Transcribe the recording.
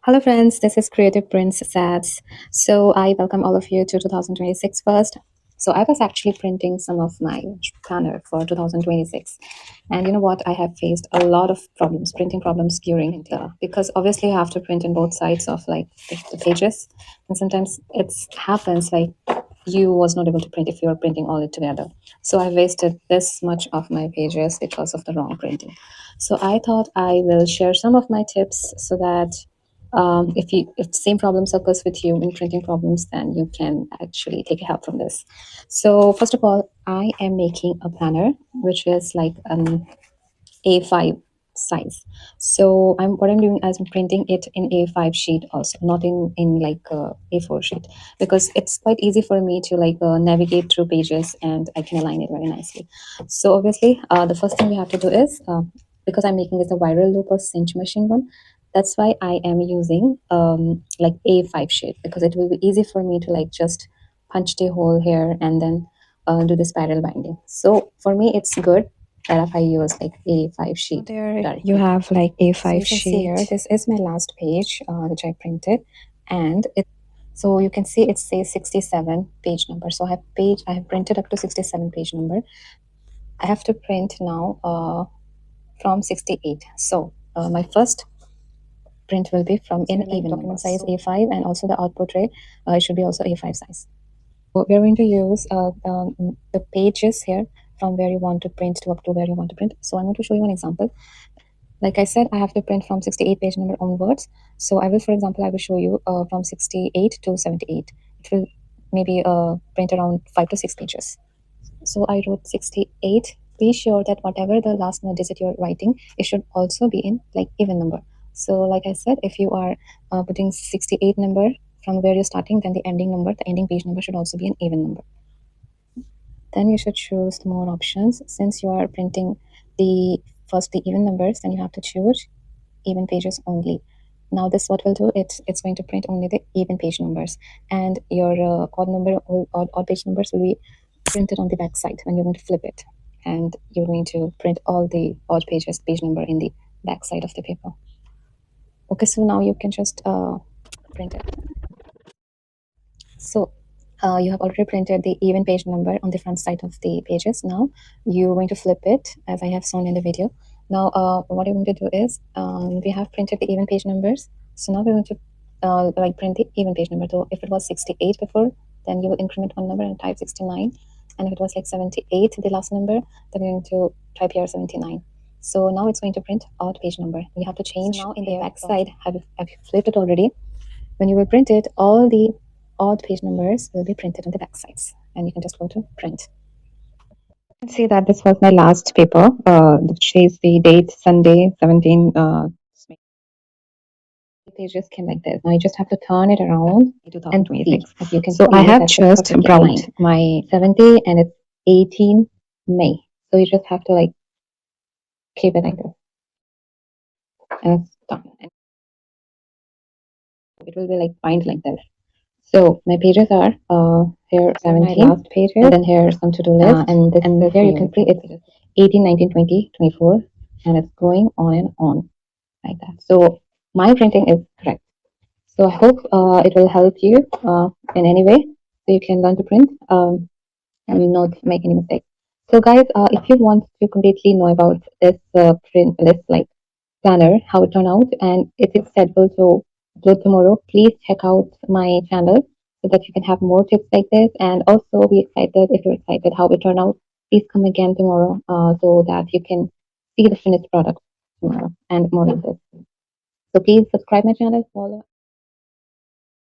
Hello, friends. This is Creative Prince Sats. So, I welcome all of you to 2026 first. So, I was actually printing some of my planner for 2026. And you know what? I have faced a lot of problems, printing problems during the, because obviously you have to print on both sides of like the pages. And sometimes it happens like you was not able to print if you are printing all it together. So I wasted this much of my pages because of the wrong printing. So I thought I will share some of my tips so that if the same problems occurs with you in printing problems, then you can actually take help from this. So first of all, I am making a planner which is like an A5 size. So I'm doing is I'm printing it in A5 sheet also, not in like A4 sheet, because it's quite easy for me to like navigate through pages and I can align it very nicely. So obviously, the first thing we have to do is because I'm making this a viral loop or cinch machine one. That's why I am using like A5 sheet, because it will be easy for me to like just punch the hole here and then do the spiral binding. So for me, it's good that if I use like A5 sheet. There directly. you have like So A5 you can see here, sheet. this is my last page, which I printed, and it. So you can see it says 67 page number. So I have printed up to 67 page number. I have to print now from 68. So my first print will be from in even document size A5, and also the output tray it should be also A5 size. So we are going to use the pages here from where you want to print to up to where you want to print. So I'm going to show you an example. Like I said, I have to print from 68 page number onwards. So I will, for example, I will show you from 68 to 78. It will maybe print around 5 to 6 pages. So I wrote 68. Be sure that whatever the last digit you're writing, it should also be in like even number. So like I said, if you are putting 68 number from where you're starting, then the ending number, the ending page number should also be an even number. Then you should choose more options. Since you are printing the first the even numbers, then you have to choose even pages only. Now this what will do, it's going to print only the even page numbers, and your odd page numbers will be printed on the back side when you're going to flip it, and you're going to print all the odd page number in the back side of the paper. Okay, so now you can just print it. So you have already printed the even page number on the front side of the pages. Now you're going to flip it as I have shown in the video. Now what you're going to do is we have printed the even page numbers. So now we're going to like print the even page number. So if it was 68 before, then you will increment one number and type 69. And if it was like 78, the last number, then you're going to type here 79. So now it's going to print odd page number. You have to change. So now in the back side, have you flipped it already? When you will print it, all the odd page numbers will be printed on the back sides, and you can just go to print. You can see that this was my last paper, which says the date Sunday 17. The pages came like this. Now you just have to turn it around and see. As you can so see, I have just brought my 70 and it's 18 May. So you just have to like keep it like this, and it's done. And it will be like bind like this. So my pages are here 17, last pages, and then here some to-do list, and here you can see it's 18, 19, 20, 24, and it's going on and on like that. So my printing is correct. So I hope it will help you in any way, so you can learn to print and not make any mistakes. So guys, if you want to completely know about this print list like planner, how it turned out, and it is scheduled to upload tomorrow, please check out my channel so that you can have more tips like this, and also be excited. If you're excited how it turned out, please come again tomorrow so that you can see the finished product tomorrow and more of this. So please subscribe my channel, follow